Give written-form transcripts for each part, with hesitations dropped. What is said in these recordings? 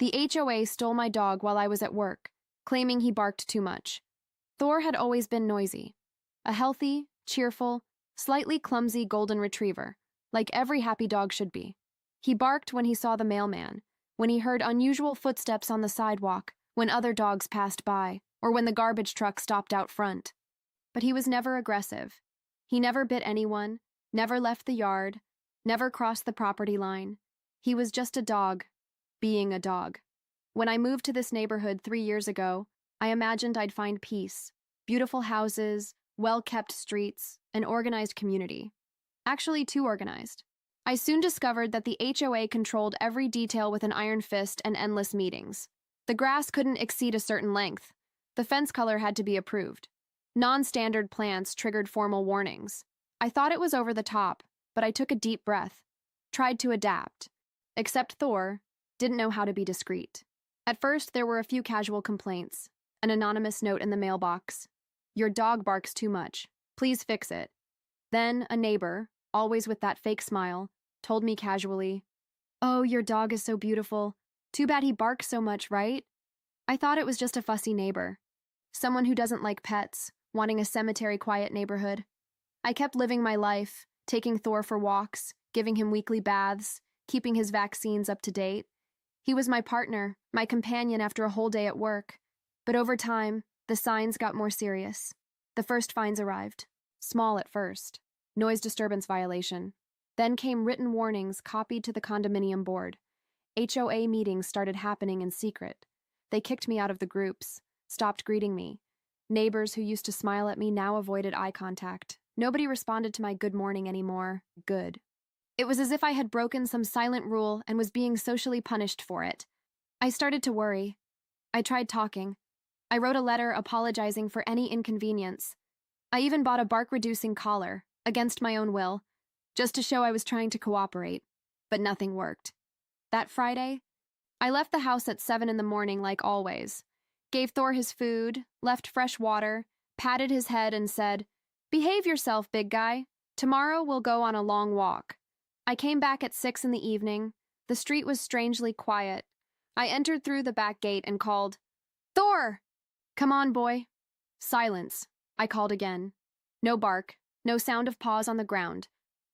The HOA stole my dog while I was at work, claiming he barked too much. Thor had always been noisy. A healthy, cheerful, slightly clumsy golden retriever, like every happy dog should be. He barked when he saw the mailman, when he heard unusual footsteps on the sidewalk, when other dogs passed by, or when the garbage truck stopped out front. But he was never aggressive. He never bit anyone, never left the yard, never crossed the property line. He was just a dog, being a dog. When I moved to this neighborhood 3 years ago, I imagined I'd find peace, beautiful houses, well-kept streets, an organized community. Actually, too organized. I soon discovered that the HOA controlled every detail with an iron fist and endless meetings. The grass couldn't exceed a certain length. The fence color had to be approved. Non-standard plants triggered formal warnings. I thought it was over the top, but I took a deep breath, tried to adapt. Except Thor didn't know how to be discreet. At first, there were a few casual complaints, an anonymous note in the mailbox. "Your dog barks too much. Please fix it." Then a neighbor, always with that fake smile, told me casually, "Oh, your dog is so beautiful. Too bad he barks so much, right?" I thought it was just a fussy neighbor. Someone who doesn't like pets, wanting a cemetery-quiet neighborhood. I kept living my life, taking Thor for walks, giving him weekly baths, keeping his vaccines up to date. He was my partner, my companion after a whole day at work. But over time, the signs got more serious. The first fines arrived. Small at first. Noise disturbance violation. Then came written warnings copied to the condominium board. HOA meetings started happening in secret. They kicked me out of the groups, stopped greeting me. Neighbors who used to smile at me now avoided eye contact. Nobody responded to my good morning anymore. Good. It was as if I had broken some silent rule and was being socially punished for it. I started to worry. I tried talking. I wrote a letter apologizing for any inconvenience. I even bought a bark-reducing collar, against my own will, just to show I was trying to cooperate. But nothing worked. That Friday, I left the house at 7 in the morning like always, gave Thor his food, left fresh water, patted his head and said, "Behave yourself, big guy. Tomorrow we'll go on a long walk." I came back at 6 in the evening. The street was strangely quiet. I entered through the back gate and called, "Thor! Come on, boy." Silence. I called again. No bark, no sound of paws on the ground.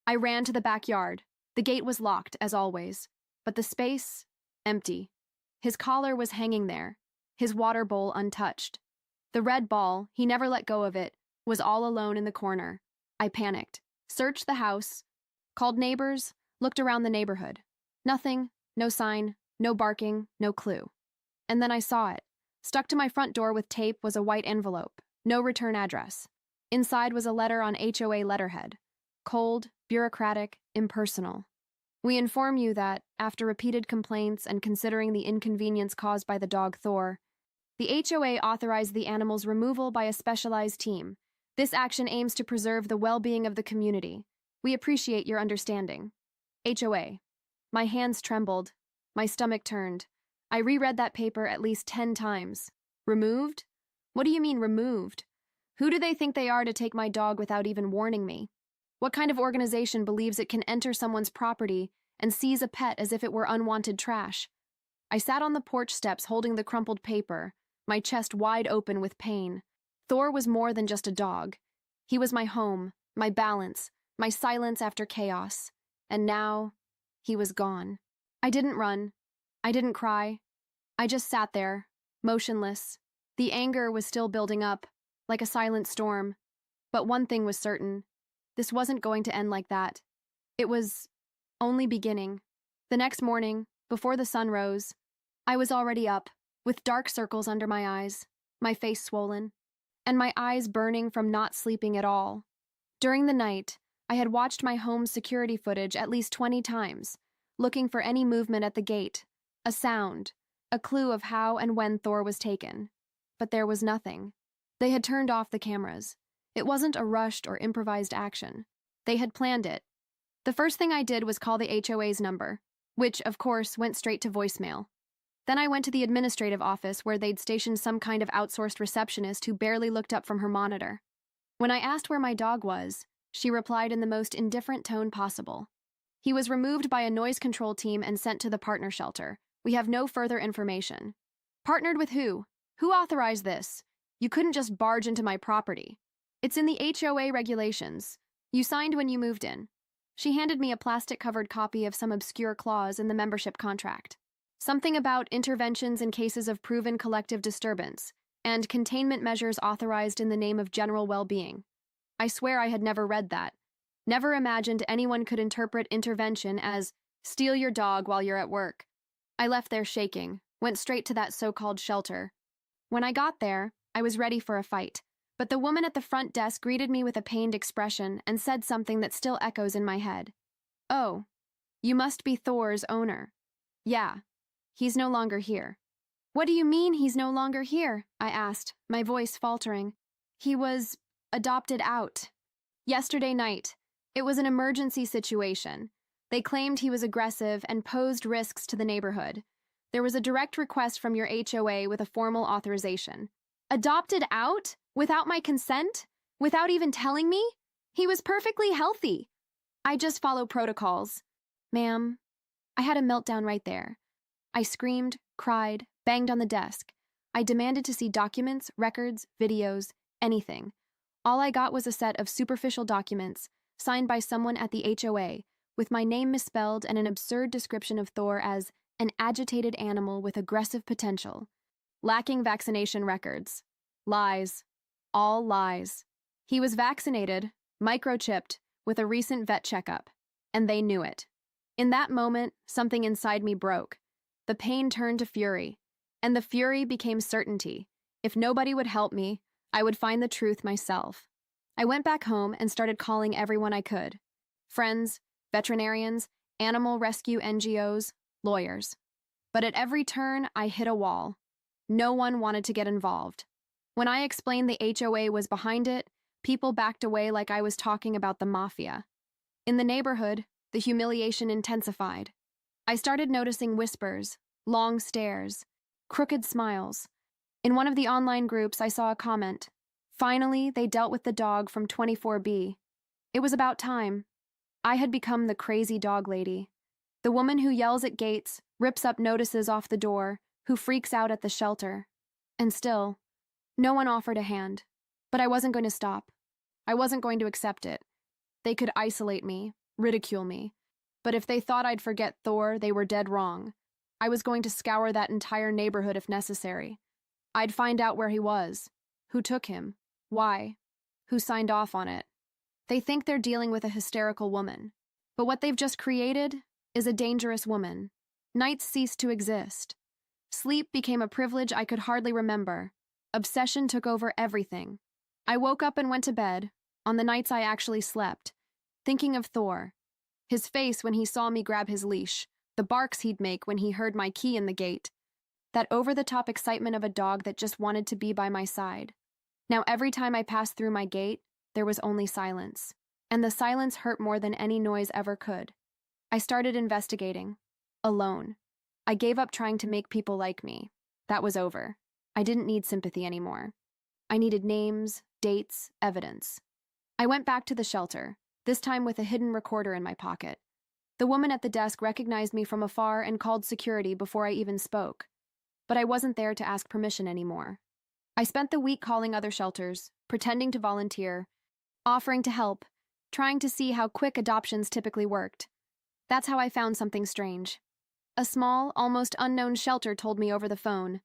I ran to the backyard. The gate was locked, as always, but the space, empty. His collar was hanging there, his water bowl untouched. The red ball, he never let go of it, was all alone in the corner. I panicked, searched the house, called neighbors, looked around the neighborhood. Nothing, no sign, no barking, no clue. And then I saw it. Stuck to my front door with tape was a white envelope, no return address. Inside was a letter on HOA letterhead. Cold, bureaucratic, impersonal. "We inform you that, after repeated complaints and considering the inconvenience caused by the dog Thor, the HOA authorized the animal's removal by a specialized team. This action aims to preserve the well-being of the community. We appreciate your understanding. HOA." My hands trembled. My stomach turned. I reread that paper at least 10 times. Removed? What do you mean removed? Who do they think they are to take my dog without even warning me? What kind of organization believes it can enter someone's property and seize a pet as if it were unwanted trash? I sat on the porch steps holding the crumpled paper, my chest wide open with pain. Thor was more than just a dog. He was my home, my balance, my silence after chaos. And now, he was gone. I didn't run. I didn't cry. I just sat there, motionless. The anger was still building up, like a silent storm. But one thing was certain. This wasn't going to end like that. It was only beginning. The next morning, before the sun rose, I was already up, with dark circles under my eyes, my face swollen, and my eyes burning from not sleeping at all. During the night, I had watched my home's security footage at least 20 times, looking for any movement at the gate, a sound, a clue of how and when Thor was taken. But there was nothing. They had turned off the cameras. It wasn't a rushed or improvised action. They had planned it. The first thing I did was call the HOA's number, which, of course, went straight to voicemail. Then I went to the administrative office where they'd stationed some kind of outsourced receptionist who barely looked up from her monitor. When I asked where my dog was, she replied in the most indifferent tone possible. He was removed by a noise control team and sent to the partner shelter, We have no further information. Partnered with who? Who authorized this? You couldn't just barge into my property. It's in the HOA regulations. You signed when you moved in. She handed me a plastic-covered copy of some obscure clause in the membership contract. Something about interventions in cases of proven collective disturbance and containment measures authorized in the name of general well-being. I swear I had never read that. Never imagined anyone could interpret intervention as steal your dog while you're at work. I left there shaking, went straight to that so-called shelter. When I got there, I was ready for a fight, but the woman at the front desk greeted me with a pained expression and said something that still echoes in my head. "Oh, you must be Thor's owner." "Yeah, he's no longer here." "What do you mean he's no longer here?" I asked, my voice faltering. "He was adopted out. Yesterday night. It was an emergency situation. They claimed he was aggressive and posed risks to the neighborhood. There was a direct request from your HOA with a formal authorization." "Adopted out? Without my consent? Without even telling me? He was perfectly healthy." "I just follow protocols." "Ma'am." I had a meltdown right there. I screamed, cried, banged on the desk. I demanded to see documents, records, videos, anything. All I got was a set of superficial documents, signed by someone at the HOA, with my name misspelled and an absurd description of Thor as an agitated animal with aggressive potential. Lacking vaccination records. Lies. All lies. He was vaccinated, microchipped, with a recent vet checkup, and they knew it. In that moment, something inside me broke. The pain turned to fury, and the fury became certainty. If nobody would help me, I would find the truth myself. I went back home and started calling everyone I could. Friends, veterinarians, animal rescue NGOs, lawyers. But at every turn, I hit a wall. No one wanted to get involved. When I explained the HOA was behind it, people backed away like I was talking about the mafia. In the neighborhood, the humiliation intensified. I started noticing whispers, long stares, crooked smiles. In one of the online groups, I saw a comment. Finally, they dealt with the dog from 24B. It was about time. I had become the crazy dog lady. The woman who yells at gates, rips up notices off the door, who freaks out at the shelter. And still, no one offered a hand. But I wasn't going to stop. I wasn't going to accept it. They could isolate me, ridicule me. But if they thought I'd forget Thor, they were dead wrong. I was going to scour that entire neighborhood if necessary. I'd find out where he was, who took him, why, who signed off on it. They think they're dealing with a hysterical woman, but what they've just created is a dangerous woman. Nights ceased to exist. Sleep became a privilege I could hardly remember. Obsession took over everything. I woke up and went to bed, on the nights I actually slept, thinking of Thor. His face when he saw me grab his leash, the barks he'd make when he heard my key in the gate. That over-the-top excitement of a dog that just wanted to be by my side. Now every time I passed through my gate, there was only silence. And the silence hurt more than any noise ever could. I started investigating. Alone. I gave up trying to make people like me. That was over. I didn't need sympathy anymore. I needed names, dates, evidence. I went back to the shelter, this time with a hidden recorder in my pocket. The woman at the desk recognized me from afar and called security before I even spoke. But I wasn't there to ask permission anymore. I spent the week calling other shelters, pretending to volunteer, offering to help, trying to see how quick adoptions typically worked. That's how I found something strange. A small, almost unknown shelter told me over the phone,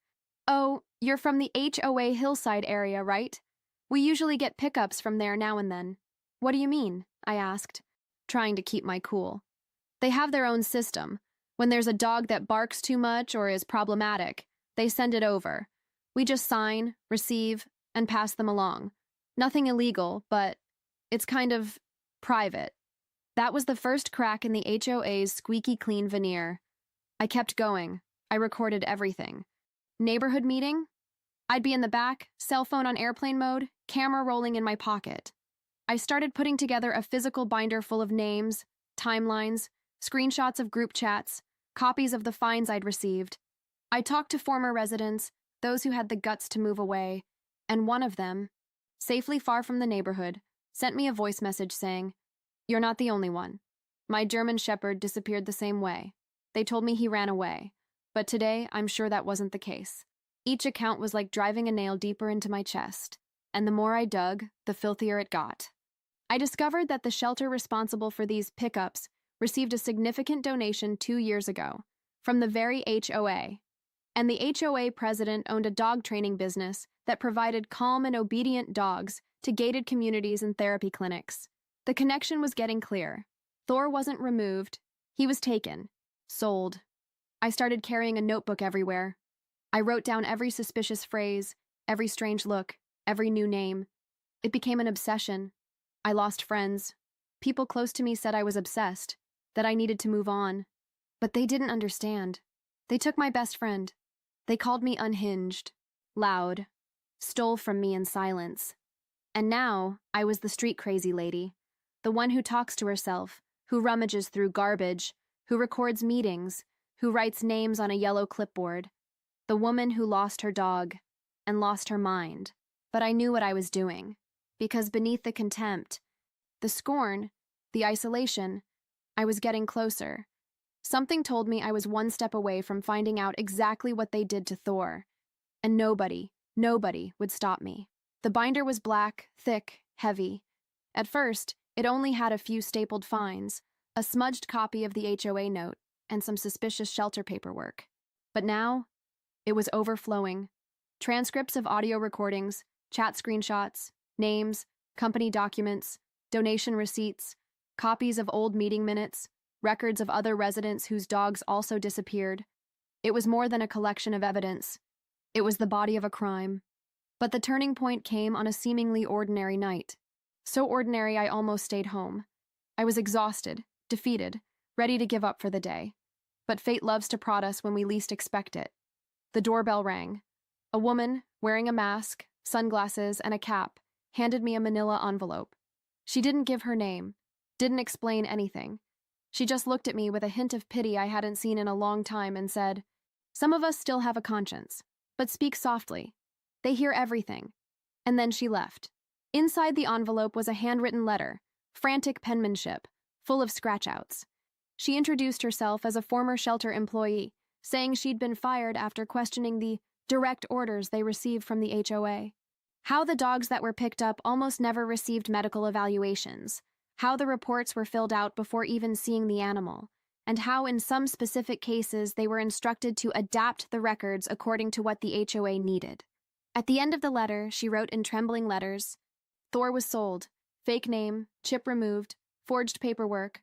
"Oh, you're from the HOA Hillside area, right? We usually get pickups from there now and then." "What do you mean?" I asked, trying to keep my cool. "They have their own system. When there's a dog that barks too much or is problematic, they send it over. We just sign, receive, and pass them along. Nothing illegal, but it's kind of private." That was the first crack in the HOA's squeaky clean veneer. I kept going. I recorded everything. Neighborhood meeting? I'd be in the back, cell phone on airplane mode, camera rolling in my pocket. I started putting together a physical binder full of names, timelines, screenshots of group chats, copies of the fines I'd received. I talked to former residents, those who had the guts to move away, and one of them, safely far from the neighborhood, sent me a voice message saying, "You're not the only one. My German Shepherd disappeared the same way. They told me he ran away. But today, I'm sure that wasn't the case. Each account was like driving a nail deeper into my chest, and the more I dug, the filthier it got. I discovered that the shelter responsible for these pickups received a significant donation 2 years ago from the very HOA. And the HOA president owned a dog training business that provided calm and obedient dogs to gated communities and therapy clinics. The connection was getting clear. Thor wasn't removed, he was taken, sold. I started carrying a notebook everywhere. I wrote down every suspicious phrase, every strange look, every new name. It became an obsession. I lost friends. People close to me said I was obsessed, that I needed to move on. But they didn't understand. They took my best friend. They called me unhinged, loud, stole from me in silence. And now, I was the street-crazy lady, the one who talks to herself, who rummages through garbage, who records meetings, who writes names on a yellow clipboard, the woman who lost her dog and lost her mind. But I knew what I was doing, because beneath the contempt, the scorn, the isolation, I was getting closer. Something told me I was one step away from finding out exactly what they did to Thor, and nobody would stop me. The binder was black, thick, heavy. At first, it only had a few stapled fines, a smudged copy of the HOA note, and some suspicious shelter paperwork. But now, it was overflowing. Transcripts of audio recordings, chat screenshots, names, company documents, donation receipts, copies of old meeting minutes, records of other residents whose dogs also disappeared. It was more than a collection of evidence. It was the body of a crime. But the turning point came on a seemingly ordinary night. So ordinary I almost stayed home. I was exhausted, defeated, ready to give up for the day. But fate loves to prod us when we least expect it. The doorbell rang. A woman, wearing a mask, sunglasses, and a cap, handed me a manila envelope. She didn't give her name, didn't explain anything. She just looked at me with a hint of pity I hadn't seen in a long time and said, "Some of us still have a conscience, but speak softly. They hear everything." And then she left. Inside the envelope was a handwritten letter, frantic penmanship, full of scratch-outs. She introduced herself as a former shelter employee, saying she'd been fired after questioning the direct orders they received from the HOA. How the dogs that were picked up almost never received medical evaluations, how the reports were filled out before even seeing the animal, and how in some specific cases they were instructed to adapt the records according to what the HOA needed. At the end of the letter, she wrote in trembling letters, "Thor was sold. Fake name, chip removed, forged paperwork."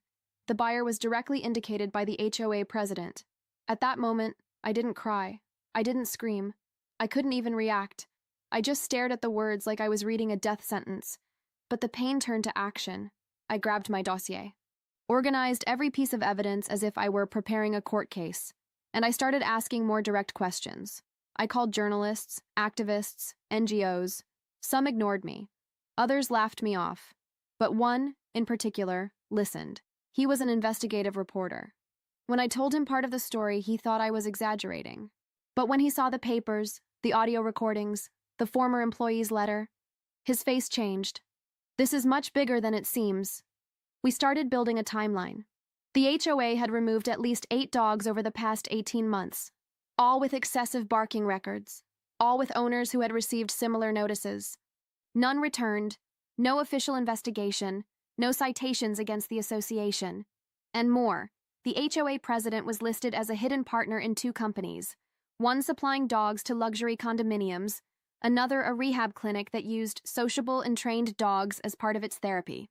The buyer was directly indicated by the HOA president. At that moment, I didn't cry. I didn't scream. I couldn't even react. I just stared at the words like I was reading a death sentence. But the pain turned to action. I grabbed my dossier, organized every piece of evidence as if I were preparing a court case, and I started asking more direct questions. I called journalists, activists, NGOs. Some ignored me. Others laughed me off. But one, in particular, listened. He was an investigative reporter. When I told him part of the story, he thought I was exaggerating. But when he saw the papers, the audio recordings, the former employee's letter, his face changed. "This is much bigger than it seems." We started building a timeline. The HOA had removed at least 8 dogs over the past 18 months, all with excessive barking records, all with owners who had received similar notices. None returned, no official investigation, no citations against the association. And more, the HOA president was listed as a hidden partner in 2 companies, one supplying dogs to luxury condominiums, another a rehab clinic that used sociable and trained dogs as part of its therapy.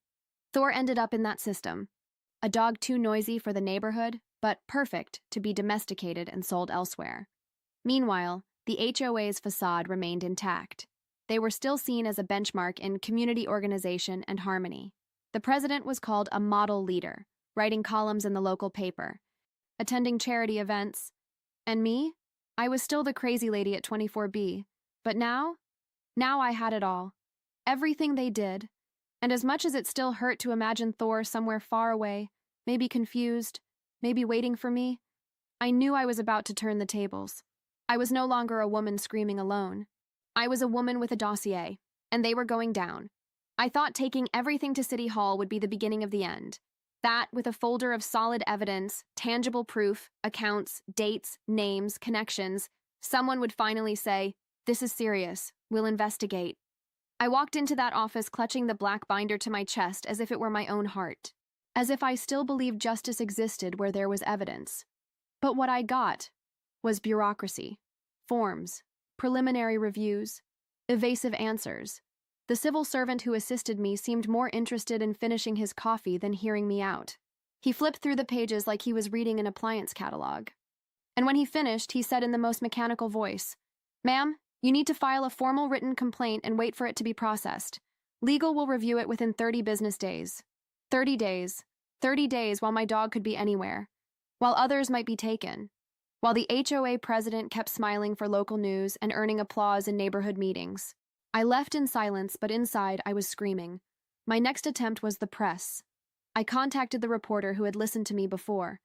Thor ended up in that system. A dog too noisy for the neighborhood, but perfect to be domesticated and sold elsewhere. Meanwhile, the HOA's facade remained intact. They were still seen as a benchmark in community organization and harmony. The president was called a model leader, writing columns in the local paper, attending charity events. And me? I was still the crazy lady at 24B. But now I had it all. Everything they did. And as much as it still hurt to imagine Thor somewhere far away, maybe confused, maybe waiting for me, I knew I was about to turn the tables. I was no longer a woman screaming alone. I was a woman with a dossier, and they were going down. I thought taking everything to City Hall would be the beginning of the end. That, with a folder of solid evidence, tangible proof, accounts, dates, names, connections, someone would finally say, "This is serious. We'll investigate." I walked into that office clutching the black binder to my chest as if it were my own heart, as if I still believed justice existed where there was evidence. But what I got was bureaucracy, forms, preliminary reviews, evasive answers. The civil servant who assisted me seemed more interested in finishing his coffee than hearing me out. He flipped through the pages like he was reading an appliance catalog. And when he finished, he said in the most mechanical voice, "Ma'am, you need to file a formal written complaint and wait for it to be processed. Legal will review it within 30 business days. 30 days. 30 days while my dog could be anywhere. While others might be taken. While the HOA president kept smiling for local news and earning applause in neighborhood meetings. I left in silence, but inside I was screaming. My next attempt was the press. I contacted the reporter who had listened to me before.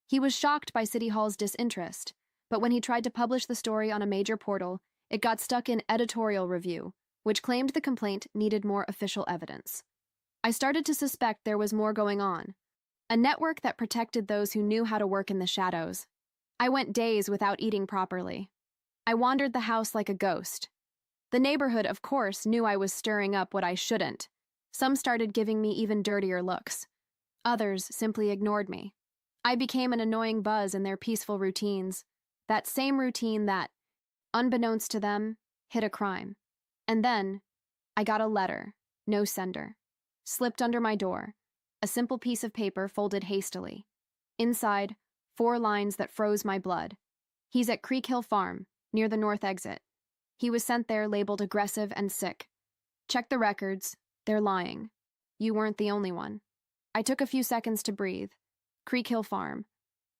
He was shocked by City Hall's disinterest, but when he tried to publish the story on a major portal, it got stuck in editorial review, which claimed the complaint needed more official evidence. I started to suspect there was more going on. A network that protected those who knew how to work in the shadows. I went days without eating properly. I wandered the house like a ghost. The neighborhood, of course, knew I was stirring up what I shouldn't. Some started giving me even dirtier looks. Others simply ignored me. I became an annoying buzz in their peaceful routines. That same routine that, unbeknownst to them, hid a crime. And then, I got a letter, no sender, slipped under my door, a simple piece of paper folded hastily. Inside, 4 lines that froze my blood. He's at Creek Hill Farm, near the north exit. He was sent there labeled aggressive and sick. Check the records. They're lying. You weren't the only one. I took a few seconds to breathe. Creek Hill Farm.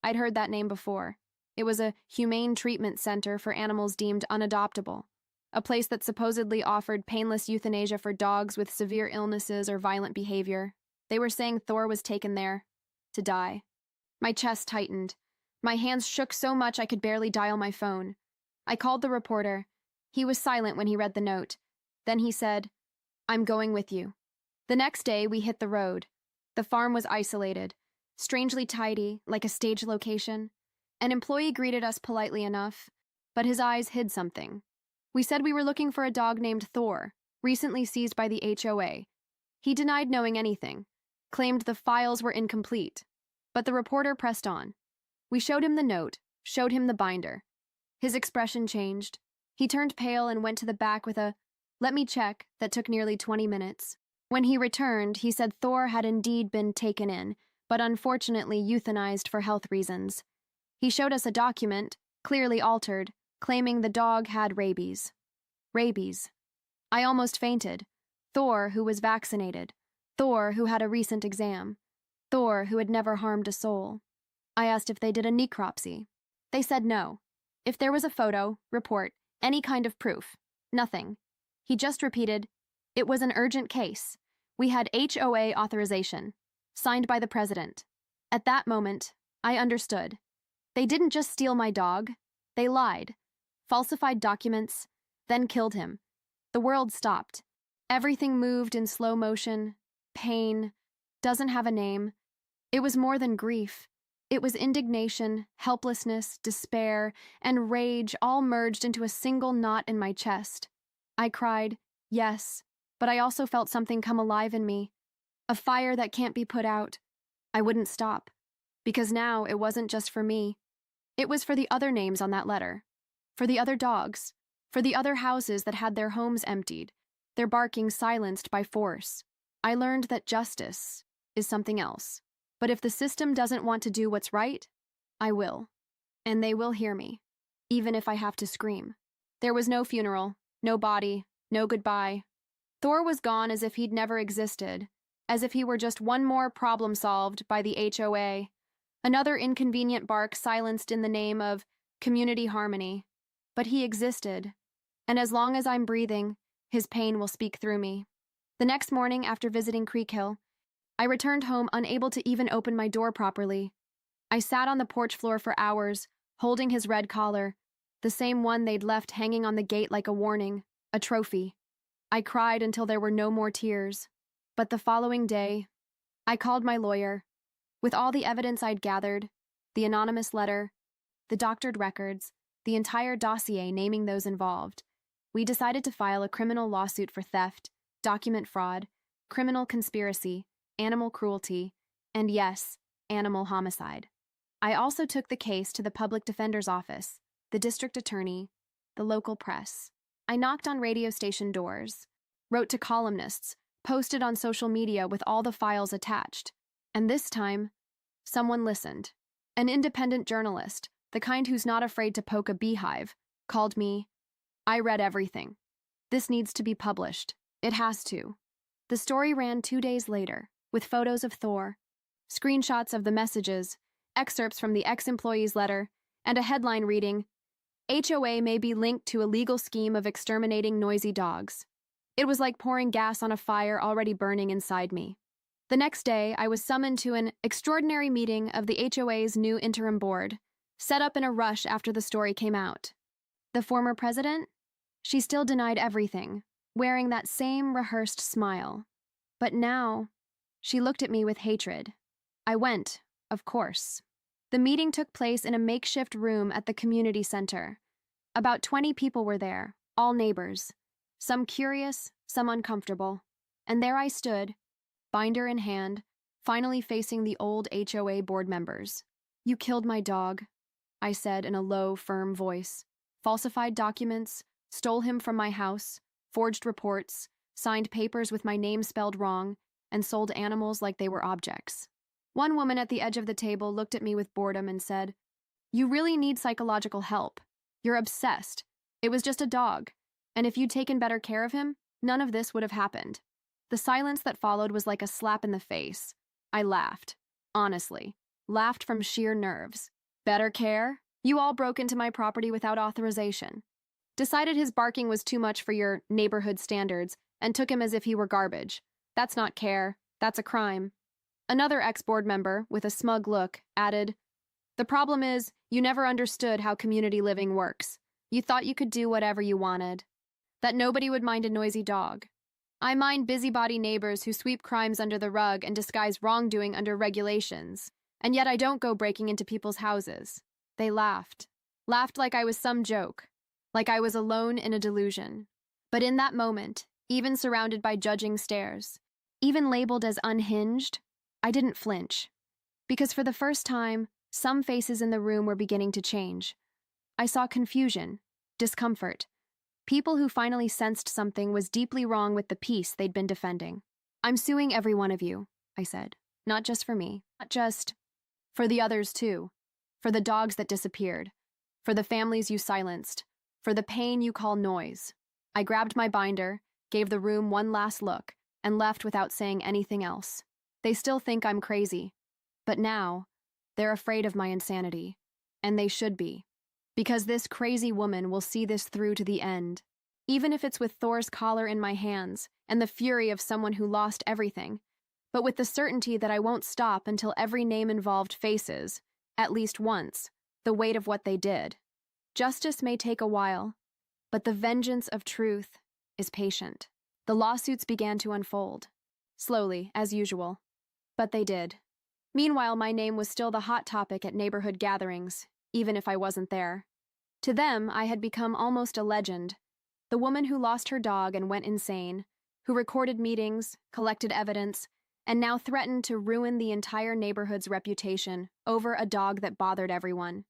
I'd heard that name before. It was a humane treatment center for animals deemed unadoptable. A place that supposedly offered painless euthanasia for dogs with severe illnesses or violent behavior. They were saying Thor was taken there to die. My chest tightened. My hands shook so much I could barely dial my phone. I called the reporter. He was silent when he read the note. Then he said, "I'm going with you." The next day, we hit the road. The farm was isolated, strangely tidy, like a stage location. An employee greeted us politely enough, but his eyes hid something. We said we were looking for a dog named Thor, recently seized by the HOA. He denied knowing anything, claimed the files were incomplete. But the reporter pressed on. We showed him the note, showed him the binder. His expression changed. He turned pale and went to the back with a, "Let me check," that took nearly 20 minutes. When he returned, he said Thor had indeed been taken in, but unfortunately euthanized for health reasons. He showed us a document, clearly altered, claiming the dog had rabies. Rabies. I almost fainted. Thor, who was vaccinated. Thor, who had a recent exam. Thor, who had never harmed a soul. I asked if they did a necropsy. They said no. If there was a photo, report, any kind of proof. Nothing. He just repeated, "It was an urgent case. We had HOA authorization. Signed by the president." At that moment, I understood. They didn't just steal my dog. They lied, falsified documents, then killed him. The world stopped. Everything moved in slow motion. Pain. Doesn't have a name. It was more than grief. It was indignation, helplessness, despair, and rage all merged into a single knot in my chest. I cried, yes, but I also felt something come alive in me. A fire that can't be put out. I wouldn't stop, because now it wasn't just for me. It was for the other names on that letter, for the other dogs, for the other houses that had their homes emptied, their barking silenced by force. I learned that justice is something else. But if the system doesn't want to do what's right, I will. And they will hear me, even if I have to scream. There was no funeral, no body, no goodbye. Thor was gone as if he'd never existed, as if he were just one more problem solved by the HOA, another inconvenient bark silenced in the name of community harmony. But he existed, and as long as I'm breathing, his pain will speak through me. The next morning, after visiting Creek Hill, I returned home unable to even open my door properly. I sat on the porch floor for hours, holding his red collar, the same one they'd left hanging on the gate like a warning, a trophy. I cried until there were no more tears. But the following day, I called my lawyer. With all the evidence I'd gathered, the anonymous letter, the doctored records, the entire dossier naming those involved, we decided to file a criminal lawsuit for theft, document fraud, criminal conspiracy, animal cruelty, and yes, animal homicide. I also took the case to the public defender's office, the district attorney, the local press. I knocked on radio station doors, wrote to columnists, posted on social media with all the files attached. And this time, someone listened. An independent journalist, the kind who's not afraid to poke a beehive, called me. I read everything. This needs to be published. It has to. The story ran 2 days later, with photos of Thor, screenshots of the messages, excerpts from the ex-employee's letter, and a headline reading, HOA may be linked to a legal scheme of exterminating noisy dogs. It was like pouring gas on a fire already burning inside me. The next day, I was summoned to an extraordinary meeting of the HOA's new interim board, set up in a rush after the story came out. The former president? She still denied everything, wearing that same rehearsed smile. But now, she looked at me with hatred. I went, of course. The meeting took place in a makeshift room at the community center. About 20 people were there, all neighbors. Some curious, some uncomfortable. And there I stood, binder in hand, finally facing the old HOA board members. You killed my dog, I said in a low, firm voice. Falsified documents, stole him from my house, forged reports, signed papers with my name spelled wrong, and sold animals like they were objects. One woman at the edge of the table looked at me with boredom and said, You really need psychological help. You're obsessed. It was just a dog. And if you'd taken better care of him, none of this would have happened. The silence that followed was like a slap in the face. I laughed. Honestly. Laughed from sheer nerves. Better care? You all broke into my property without authorization. Decided his barking was too much for your neighborhood standards and took him as if he were garbage. That's not care. That's a crime. Another ex-board member, with a smug look, added, The problem is, you never understood how community living works. You thought you could do whatever you wanted. That nobody would mind a noisy dog. I mind busybody neighbors who sweep crimes under the rug and disguise wrongdoing under regulations. And yet I don't go breaking into people's houses. They laughed. Laughed like I was some joke. Like I was alone in a delusion. But in that moment, even surrounded by judging stares, even labeled as unhinged, I didn't flinch. Because for the first time, some faces in the room were beginning to change. I saw confusion, discomfort. People who finally sensed something was deeply wrong with the peace they'd been defending. I'm suing every one of you, I said. Not just for me. Not just for the others, too. For the dogs that disappeared. For the families you silenced. For the pain you call noise. I grabbed my binder, gave the room one last look, and left without saying anything else. They still think I'm crazy. But now, they're afraid of my insanity. And they should be. Because this crazy woman will see this through to the end. Even if it's with Thor's collar in my hands and the fury of someone who lost everything. But with the certainty that I won't stop until every name involved faces, at least once, the weight of what they did. Justice may take a while, but the vengeance of truth is patient. The lawsuits began to unfold. Slowly, as usual. But they did. Meanwhile, my name was still the hot topic at neighborhood gatherings, even if I wasn't there. To them, I had become almost a legend. The woman who lost her dog and went insane, who recorded meetings, collected evidence, and now threatened to ruin the entire neighborhood's reputation over a dog that bothered everyone.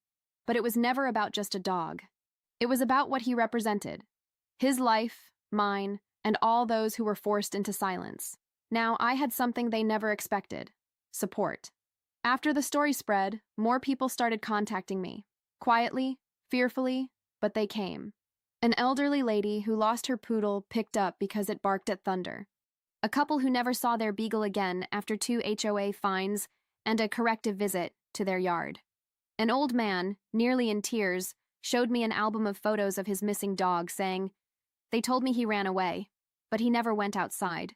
But it was never about just a dog. It was about what he represented. His life, mine, and all those who were forced into silence. Now I had something they never expected. Support. After the story spread, more people started contacting me. Quietly, fearfully, but they came. An elderly lady who lost her poodle picked up because it barked at thunder. A couple who never saw their beagle again after 2 HOA fines and a corrective visit to their yard. An old man, nearly in tears, showed me an album of photos of his missing dog, saying, They told me he ran away, but he never went outside.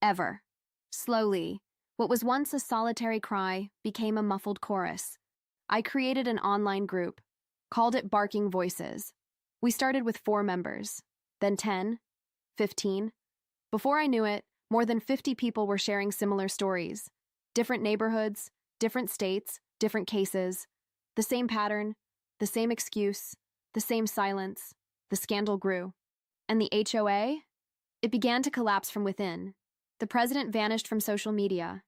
Ever. Slowly, what was once a solitary cry became a muffled chorus. I created an online group, called it Barking Voices. We started with 4 members, then 10, 15. Before I knew it, more than 50 people were sharing similar stories. Different neighborhoods, Different states, different cases. The same pattern, the same excuse, the same silence. The scandal grew. And the HOA? It began to collapse from within. The president vanished from social media.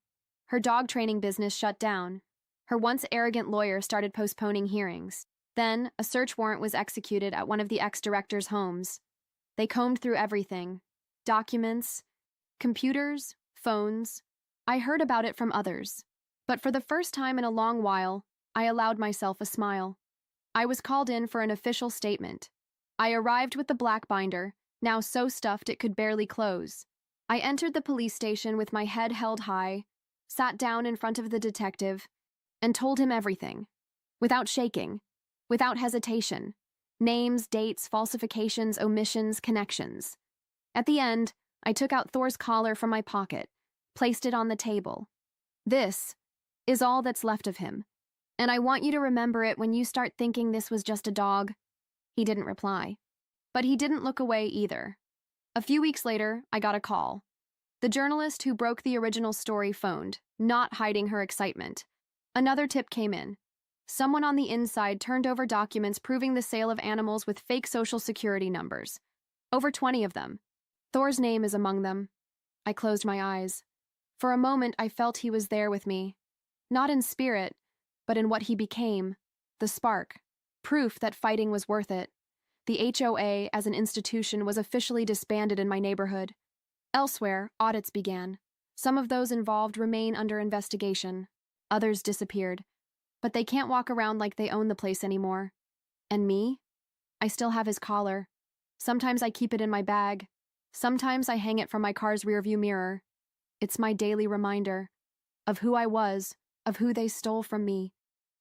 Her dog training business shut down. Her once arrogant lawyer started postponing hearings. Then, a search warrant was executed at one of the ex-directors' homes. They combed through everything. Documents, computers, phones. I heard about it from others. But for the first time in a long while, I allowed myself a smile. I was called in for an official statement. I arrived with the black binder, now so stuffed it could barely close. I entered the police station with my head held high, sat down in front of the detective, and told him everything. Without shaking, without hesitation. Names, dates, falsifications, omissions, connections. At the end, I took out Thor's collar from my pocket, placed it on the table. This is all that's left of him, and I want you to remember it when you start thinking this was just a dog. He didn't reply. But he didn't look away either. A few weeks later, I got a call. The journalist who broke the original story phoned, not hiding her excitement. Another tip came in. Someone on the inside turned over documents proving the sale of animals with fake social security numbers. Over 20 of them. Thor's name is among them. I closed my eyes. For a moment, I felt he was there with me. Not in spirit, but in what he became. The spark. Proof that fighting was worth it. The HOA, as an institution, was officially disbanded in my neighborhood. Elsewhere, audits began. Some of those involved remain under investigation. Others disappeared. But they can't walk around like they own the place anymore. And me? I still have his collar. Sometimes I keep it in my bag. Sometimes I hang it from my car's rearview mirror. It's my daily reminder of who I was, of who they stole from me.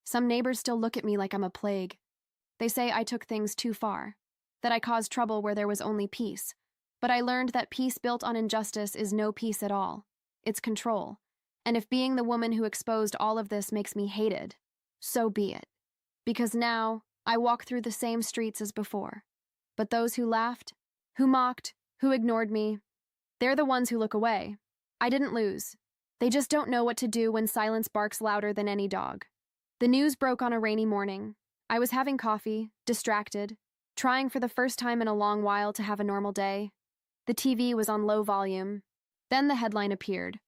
Some neighbors still look at me like I'm a plague. They say I took things too far, that I caused trouble where there was only peace. But I learned that peace built on injustice is no peace at all. It's control. And if being the woman who exposed all of this makes me hated, so be it. Because now, I walk through the same streets as before. But those who laughed, who mocked, who ignored me, they're the ones who look away. I didn't lose. They just don't know what to do when silence barks louder than any dog. The news broke on a rainy morning. I was having coffee, distracted, trying for the first time in a long while to have a normal day. The TV was on low volume. Then the headline appeared.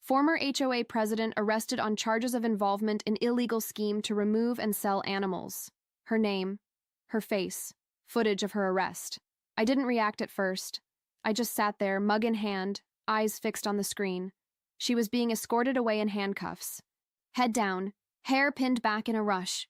Former HOA president arrested on charges of involvement in illegal scheme to remove and sell animals. Her name, her face, footage of her arrest. I didn't react at first. I just sat there, mug in hand, eyes fixed on the screen. She was being escorted away in handcuffs. Head down, hair pinned back in a rush.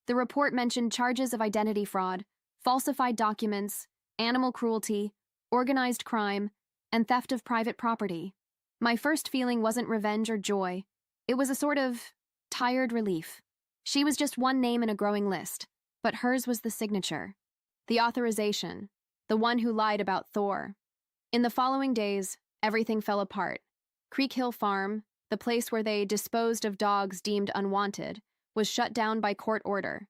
The report mentioned charges of identity fraud, falsified documents, animal cruelty, organized crime, and theft of private property. My first feeling wasn't revenge or joy. It was a sort of tired relief. She was just one name in a growing list, but hers was the signature. The authorization. The one who lied about Thor. In the following days, everything fell apart. Creek Hill Farm, the place where they disposed of dogs deemed unwanted, was shut down by court order.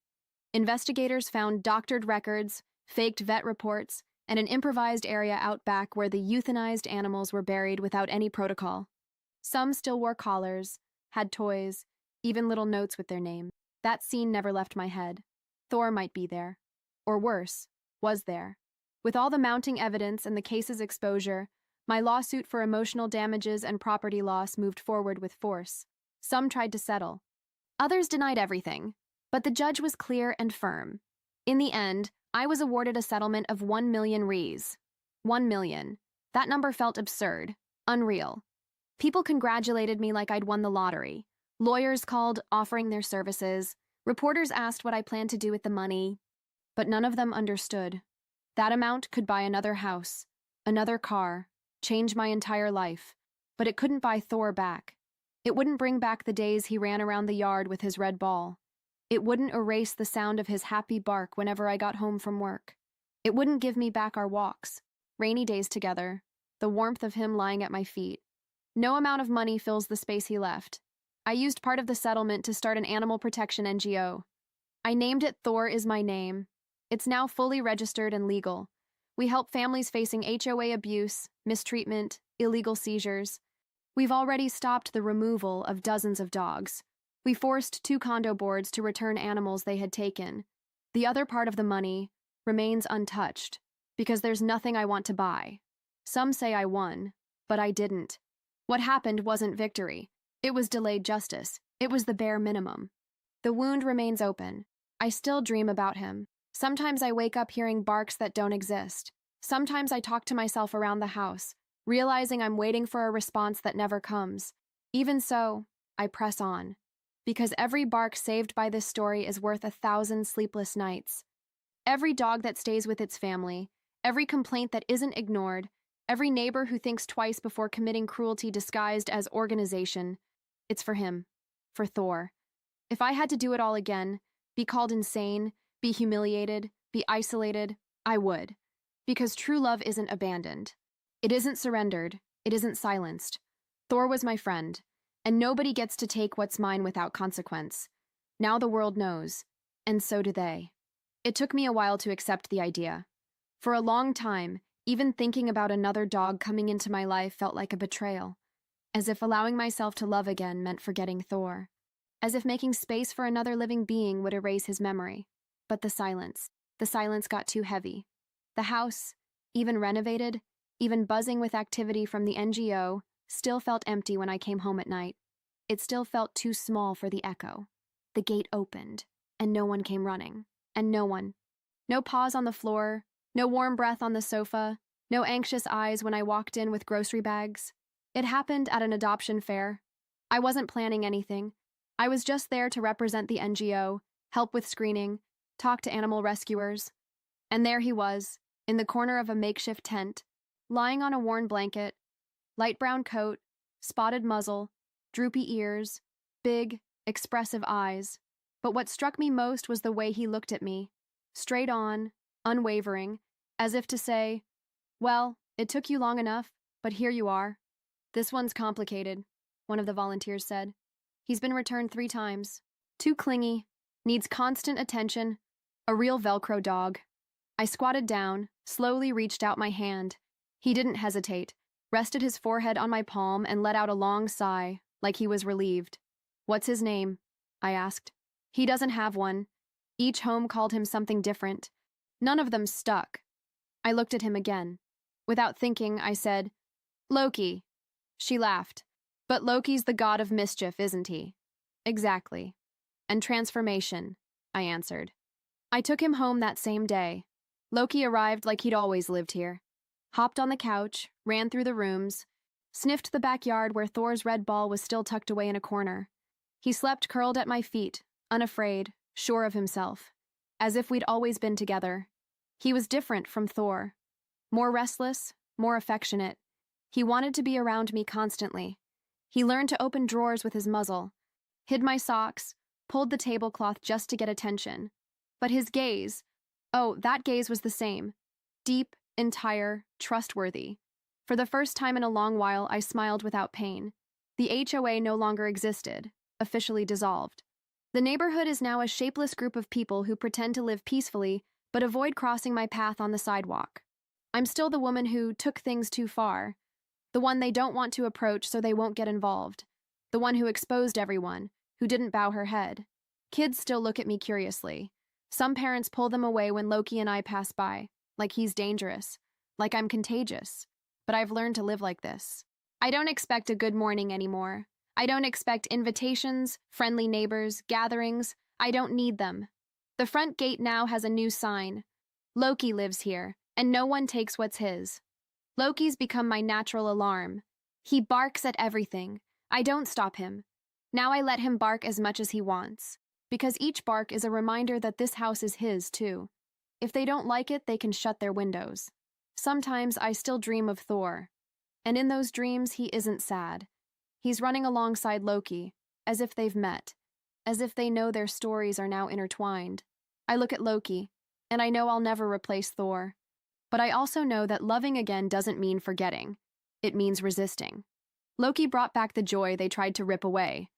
Investigators found doctored records, faked vet reports, and an improvised area out back where the euthanized animals were buried without any protocol. Some still wore collars, had toys, even little notes with their name. That scene never left my head. Thor might be there. Or worse, was there. With all the mounting evidence and the case's exposure, my lawsuit for emotional damages and property loss moved forward with force. Some tried to settle. Others denied everything, but the judge was clear and firm. In the end, I was awarded a settlement of 1 million Rs. 1 million. That number felt absurd, unreal. People congratulated me like I'd won the lottery. Lawyers called, offering their services. Reporters asked what I planned to do with the money. But none of them understood. That amount could buy another house, another car, change my entire life. But it couldn't buy Thor back. It wouldn't bring back the days he ran around the yard with his red ball. It wouldn't erase the sound of his happy bark whenever I got home from work. It wouldn't give me back our walks, rainy days together, the warmth of him lying at my feet. No amount of money fills the space he left. I used part of the settlement to start an animal protection NGO. I named it Thor Is My Name. It's now fully registered and legal. We help families facing HOA abuse, mistreatment, illegal seizures. We've already stopped the removal of dozens of dogs. We forced 2 condo boards to return animals they had taken. The other part of the money remains untouched because there's nothing I want to buy. Some say I won, but I didn't. What happened wasn't victory. It was delayed justice. It was the bare minimum. The wound remains open. I still dream about him. Sometimes I wake up hearing barks that don't exist. Sometimes I talk to myself around the house, realizing I'm waiting for a response that never comes. Even so, I press on. Because every bark saved by this story is worth 1,000 sleepless nights. Every dog that stays with its family, every complaint that isn't ignored, every neighbor who thinks twice before committing cruelty disguised as organization, it's for him, for Thor. If I had to do it all again, be called insane, be humiliated, be isolated, I would. Because true love isn't abandoned. It isn't surrendered. It isn't silenced. Thor was my friend, and nobody gets to take what's mine without consequence. Now the world knows, and so do they. It took me a while to accept the idea. For a long time, even thinking about another dog coming into my life felt like a betrayal, as if allowing myself to love again meant forgetting Thor, as if making space for another living being would erase his memory. But the silence got too heavy. The house, even renovated, even buzzing with activity from the NGO, still felt empty when I came home at night. It still felt too small for the echo. The gate opened, and no one came running. And no one. No paws on the floor, no warm breath on the sofa, no anxious eyes when I walked in with grocery bags. It happened at an adoption fair. I wasn't planning anything. I was just there to represent the NGO, help with screening, talk to animal rescuers. And there he was, in the corner of a makeshift tent, lying on a worn blanket, light brown coat, spotted muzzle, droopy ears, big, expressive eyes. But what struck me most was the way he looked at me, straight on, unwavering, as if to say, well, it took you long enough, but here you are. This one's complicated, one of the volunteers said. He's been returned 3 times. Too clingy, needs constant attention, a real Velcro dog. I squatted down, slowly reached out my hand. He didn't hesitate, rested his forehead on my palm and let out a long sigh, like he was relieved. What's his name? I asked. He doesn't have one. Each home called him something different. None of them stuck. I looked at him again. Without thinking, I said, Loki. She laughed. But Loki's the god of mischief, isn't he? Exactly. And transformation, I answered. I took him home that same day. Loki arrived like he'd always lived here. Hopped on the couch, ran through the rooms, sniffed the backyard where Thor's red ball was still tucked away in a corner. He slept curled at my feet, unafraid, sure of himself, as if we'd always been together. He was different from Thor. More restless, more affectionate. He wanted to be around me constantly. He learned to open drawers with his muzzle, hid my socks, pulled the tablecloth just to get attention. But his gaze, oh, that gaze was the same. Deep, entire, trustworthy. For the first time in a long while, I smiled without pain. The HOA no longer existed, officially dissolved. The neighborhood is now a shapeless group of people who pretend to live peacefully but avoid crossing my path on the sidewalk. I'm still the woman who took things too far, the one they don't want to approach so they won't get involved, the one who exposed everyone, who didn't bow her head. Kids still look at me curiously. Some parents pull them away when Loki and I pass by, like he's dangerous, like I'm contagious. But I've learned to live like this. I don't expect a good morning anymore. I don't expect invitations, friendly neighbors, gatherings. I don't need them. The front gate now has a new sign. Loki lives here, and no one takes what's his. Loki's become my natural alarm. He barks at everything. I don't stop him. Now I let him bark as much as he wants, because each bark is a reminder that this house is his, too. If they don't like it, they can shut their windows. Sometimes I still dream of Thor, and in those dreams he isn't sad. He's running alongside Loki, as if they've met, as if they know their stories are now intertwined. I look at Loki, and I know I'll never replace Thor. But I also know that loving again doesn't mean forgetting. It means resisting. Loki brought back the joy they tried to rip away.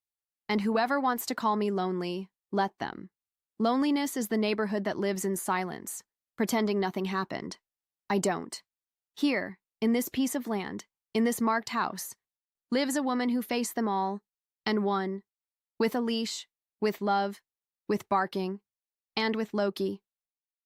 And whoever wants to call me lonely, let them. Loneliness is the neighborhood that lives in silence, pretending nothing happened. I don't. Here, in this piece of land, in this marked house, lives a woman who faced them all and won. With a leash, with love, with barking, and with Loki.